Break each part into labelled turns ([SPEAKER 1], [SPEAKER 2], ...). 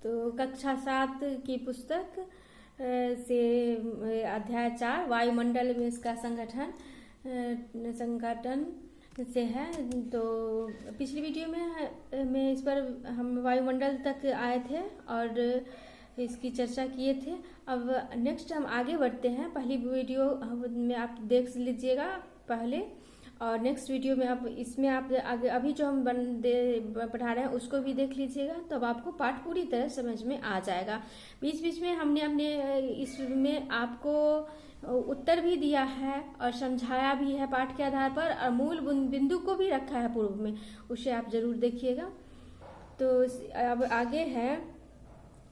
[SPEAKER 1] तो कक्षा 7 की पुस्तक से अध्याय 4 वायुमंडल में इसका संगठन से है। तो पिछली वीडियो में इस पर हम वायुमंडल तक आए थे और इसकी चर्चा किए थे। अब नेक्स्ट हम आगे बढ़ते हैं। पहली वीडियो में आप देख लीजिएगा पहले, और नेक्स्ट वीडियो में आप इसमें आप आगे अभी जो हम पढ़ा रहे हैं उसको भी देख लीजिएगा, तब आपको पाठ पूरी तरह समझ में आ जाएगा। बीच बीच में हमने इसमें आपको उत्तर भी दिया है और समझाया भी है पाठ के आधार पर, और मूल बिंदु को भी रखा है पूर्व में, उसे आप जरूर देखिएगा। तो अब आगे है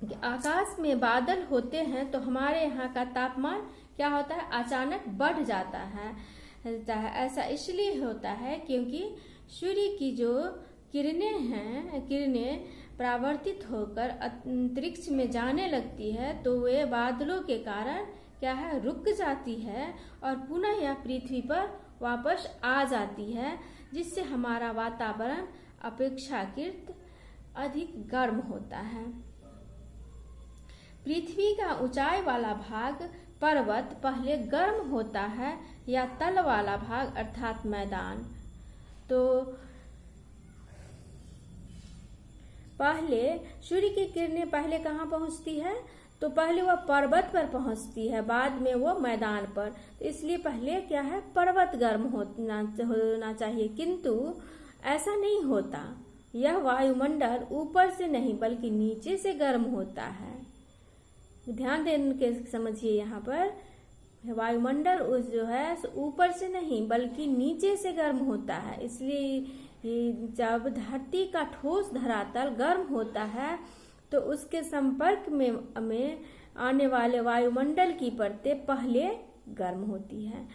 [SPEAKER 1] कि आकाश में बादल होते हैं तो हमारे यहाँ का तापमान क्या होता है, अचानक बढ़ जाता है। ऐसा इसलिए होता है क्योंकि सूर्य की जो किरणें परावर्तित होकर अंतरिक्ष में जाने लगती है, तो वे बादलों के कारण क्या है, रुक जाती है और पुनः यह पृथ्वी पर वापस आ जाती है, जिससे हमारा वातावरण अपेक्षाकृत अधिक गर्म होता है। पृथ्वी का ऊंचाई वाला भाग पर्वत पहले गर्म होता है या तल वाला भाग अर्थात मैदान। तो पहले सूर्य की किरणें पहले कहाँ पहुँचती है, तो पहले वह पर्वत पर पहुँचती है, बाद में वो मैदान पर। तो इसलिए पहले क्या है, पर्वत गर्म होना चाहिए, किंतु ऐसा नहीं होता। यह वायुमंडल ऊपर से नहीं बल्कि नीचे से गर्म होता है। ध्यान देने के समझिए, यहाँ पर वायुमंडल जो है ऊपर से नहीं बल्कि नीचे से गर्म होता है। इसलिए जब धरती का ठोस धरातल गर्म होता है तो उसके संपर्क में आने वाले वायुमंडल की परतें पहले गर्म होती है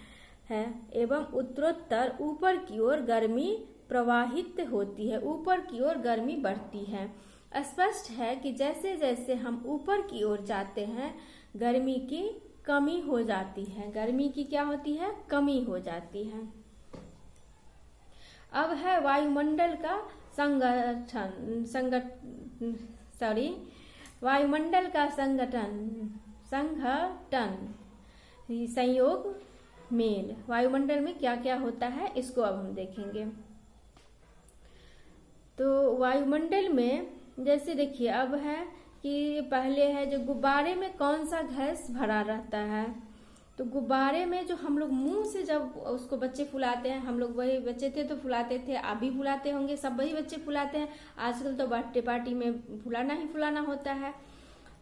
[SPEAKER 1] एवं उत्तरोत्तर ऊपर की ओर गर्मी प्रवाहित होती है, ऊपर की ओर गर्मी बढ़ती है। स्पष्ट है कि जैसे जैसे हम ऊपर की ओर जाते हैं गर्मी की कमी हो जाती है। गर्मी की क्या होती है, कमी हो जाती है। अब है वायुमंडल का वायुमंडल का संयोग मेल। वायुमंडल में क्या क्या होता है इसको अब हम देखेंगे। तो वायुमंडल में जैसे देखिए, अब है कि पहले है जो गुब्बारे में कौन सा गैस भरा रहता है, तो गुब्बारे में जो हम लोग मुंह से जब उसको बच्चे फुलाते हैं, हम लोग वही बच्चे थे तो फुलाते थे, आप भी फुलाते होंगे, सब वही बच्चे फुलाते हैं। आजकल तो बर्थडे पार्टी में फुलाना होता है।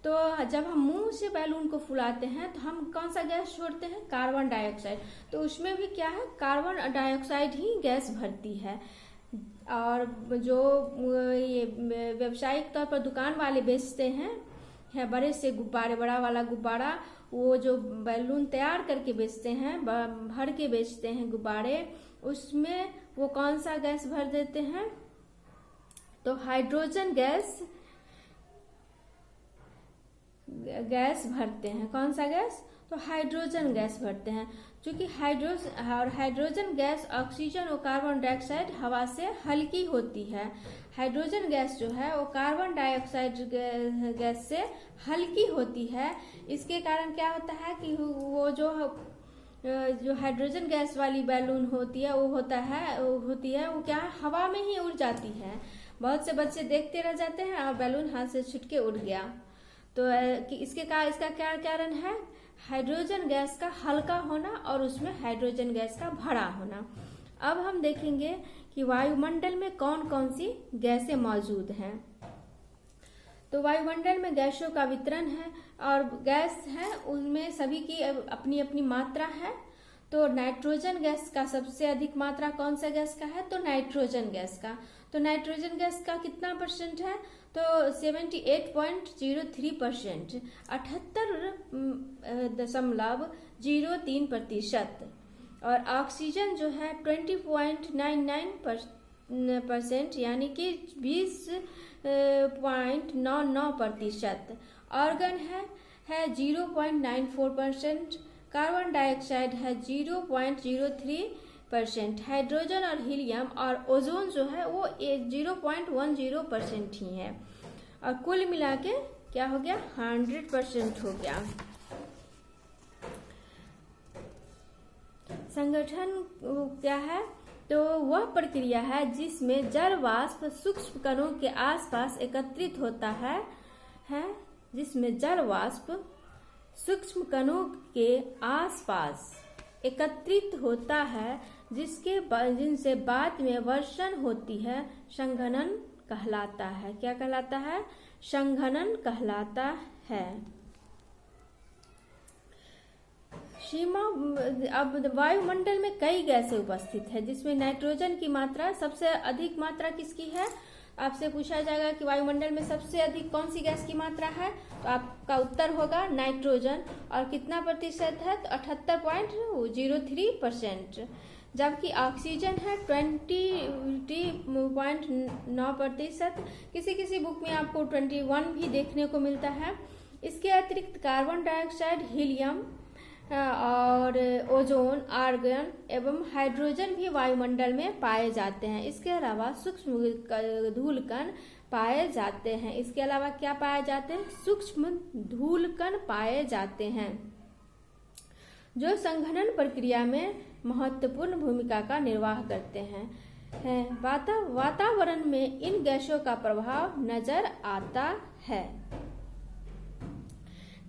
[SPEAKER 1] तो जब हम मुंह से बैलून को फुलाते हैं तो हम कौन सा गैस छोड़ते हैं, कार्बन डाइऑक्साइड। तो उसमें भी क्या है, कार्बन डाइऑक्साइड ही गैस भरती है। और जो ये व्यावसायिक तौर पर दुकान वाले बेचते हैं बड़े से गुब्बारे, बड़ा वाला गुब्बारा, वो जो बैलून तैयार करके बेचते हैं, भर के बेचते हैं गुब्बारे, उसमें वो कौन सा गैस भर देते हैं, तो हाइड्रोजन गैस भरते हैं। कौन सा गैस, तो हाइड्रोजन गैस भरते हैं। क्योंकि हाइड्रोजन गैस ऑक्सीजन और कार्बन डाइऑक्साइड हवा से हल्की होती है। हाइड्रोजन गैस जो है वो कार्बन डाइऑक्साइड गैस से हल्की होती है। इसके कारण क्या होता है कि वो जो हाइड्रोजन गैस वाली बैलून होती है वो क्या है, हवा में ही उड़ जाती है। बहुत से बच्चे देखते रह जाते हैं और बैलून हाथ से छूट के उड़ गया। तो इसका क्या कारण है, हाइड्रोजन गैस का हल्का होना और उसमें हाइड्रोजन गैस का भरा होना। अब हम देखेंगे कि वायुमंडल में कौन कौन सी गैसें मौजूद हैं। तो वायुमंडल में गैसों का वितरण है, और गैस है उनमें सभी की अपनी अपनी मात्रा है। तो नाइट्रोजन गैस का सबसे अधिक मात्रा कौन सा गैस का है, तो नाइट्रोजन गैस का। तो नाइट्रोजन गैस का कितना % है, तो 78.03%, 78.03%। और ऑक्सीजन जो है 20.99%, यानी कि 20.99%। ऑर्गन है 0.94%। कार्बन डाइऑक्साइड है 0.03%। हाइड्रोजन और हीलियम और ओजोन जो है वो 0.10% ही है। और कुल मिला के क्या हो गया, 100% हो गया। संगठन क्या है, तो वह प्रक्रिया है जिसमें जल वाष्प सूक्ष्म कणों के आसपास एकत्रित होता है जिसमें जल वाष्प सूक्ष्म कणों के आसपास एकत्रित होता है जिनसे बाद में वर्षण होती है, संघनन कहलाता है। क्या कहलाता है, संघनन कहलाता है। सीमा, अब वायुमंडल में कई गैसें उपस्थित है जिसमें नाइट्रोजन की मात्रा सबसे अधिक मात्रा किसकी है। आपसे पूछा जाएगा कि वायुमंडल में सबसे अधिक कौन सी गैस की मात्रा है, तो आपका उत्तर होगा नाइट्रोजन। और कितना प्रतिशत है, तो 78.03%। जबकि ऑक्सीजन है 20.9%। किसी बुक में आपको 21 भी देखने को मिलता है। इसके अतिरिक्त कार्बन डाइऑक्साइड, हीलियम और ओजोन, आर्गन एवं हाइड्रोजन भी वायुमंडल में पाए जाते हैं। इसके अलावा सूक्ष्म धूलकण पाए जाते हैं। इसके अलावा क्या पाए जाते हैं, सूक्ष्म धूलकण पाए जाते हैं जो संघनन प्रक्रिया में महत्वपूर्ण भूमिका का निर्वाह करते हैं। वातावरण में इन गैसों का प्रभाव नजर आता है।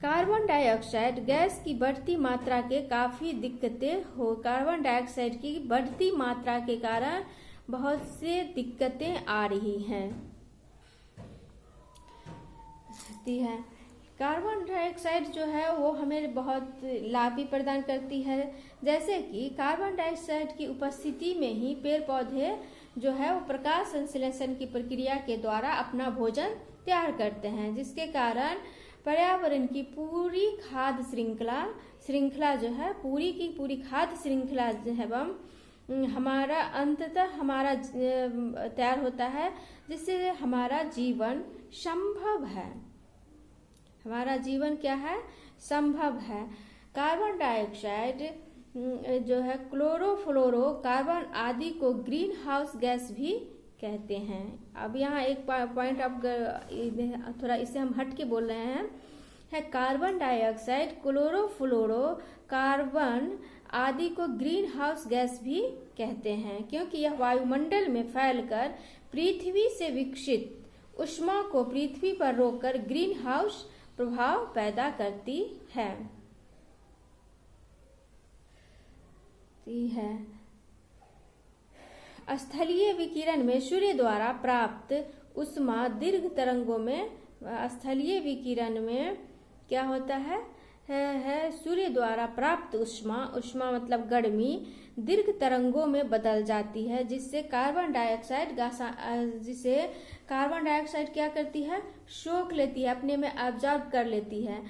[SPEAKER 1] कार्बन डाइऑक्साइड गैस की बढ़ती मात्रा के काफी दिक्कतें हो कार्बन डाइऑक्साइड की बढ़ती मात्रा के कारण बहुत से दिक्कतें आ रही हैं। कार्बन डाइऑक्साइड जो है वो हमें बहुत लाभ भी प्रदान करती है, जैसे कि कार्बन डाइऑक्साइड की उपस्थिति में ही पेड़ पौधे जो है वो प्रकाश संश्लेषण की प्रक्रिया के द्वारा अपना भोजन तैयार करते हैं, जिसके कारण पर्यावरण की पूरी खाद्य श्रृंखला जो है पूरी खाद्य श्रृंखला एवं हमारा अंततः हमारा तैयार होता है, जिससे हमारा जीवन संभव है। हमारा जीवन क्या है, संभव है। कार्बन डाइऑक्साइड जो है क्लोरोफ्लोरो कार्बन आदि को ग्रीन हाउस गैस भी कहते हैं। अब यहाँ एक पॉइंट अब थोड़ा इसे हम हट के बोल रहे हैं, है कार्बन डाइऑक्साइड क्लोरोफ्लोरो कार्बन आदि को ग्रीन हाउस गैस भी कहते हैं, क्योंकि यह वायुमंडल में फैलकर पृथ्वी से विकसित ऊष्मा को पृथ्वी पर रोककर ग्रीन हाउस प्रभाव पैदा करती है। स्थलीय विकिरण में सूर्य द्वारा प्राप्त ऊष्मा दीर्घ तरंगों में, स्थलीय विकिरण में क्या होता है सूर्य द्वारा प्राप्त ऊष्मा मतलब गर्मी दीर्घ तरंगों में बदल जाती है, जिससे कार्बन डाइऑक्साइड क्या करती है, सोख लेती है, अपने में ऑब्जर्व कर लेती है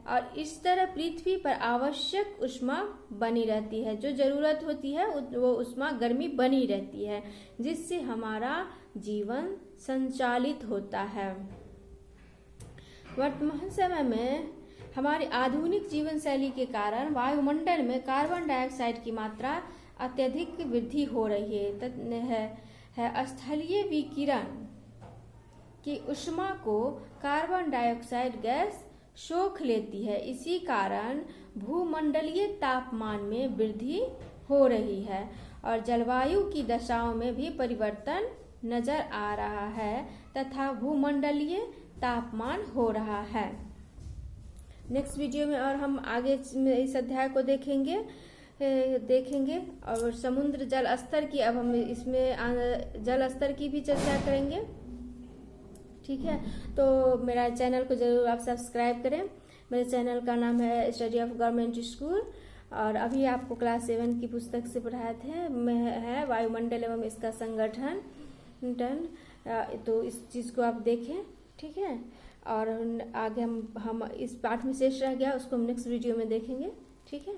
[SPEAKER 1] और इस तरह पृथ्वी पर आवश्यक ऊष्मा बनी रहती है। जो जरूरत होती है वो ऊष्मा गर्मी बनी रहती है, जिससे हमारा जीवन संचालित होता है। वर्तमान समय में हमारी आधुनिक जीवन शैली के कारण वायुमंडल में कार्बन डाइऑक्साइड की मात्रा अत्यधिक वृद्धि हो रही है। स्थलीय विकिरण की ऊष्मा को कार्बन डाइऑक्साइड गैस सोख लेती है। इसी कारण भूमंडलीय तापमान में वृद्धि हो रही है और जलवायु की दशाओं में भी परिवर्तन नजर आ रहा है तथा भूमंडलीय तापमान हो रहा है। नेक्स्ट वीडियो में और हम आगे इस अध्याय को देखेंगे और समुद्र जल स्तर की, अब हम इसमें जल स्तर की भी चर्चा करेंगे। ठीक है, तो मेरा चैनल को जरूर आप सब्सक्राइब करें। मेरे चैनल का नाम है स्टडी ऑफ गवर्नमेंट स्कूल और अभी आपको क्लास 7 की पुस्तक से पढ़ाए थे है वायुमंडल एवं इसका संगठन। तो इस चीज़ को आप देखें। ठीक है, और आगे हम इस पाठ में शेष रह गया उसको हम नेक्स्ट वीडियो में देखेंगे। ठीक है।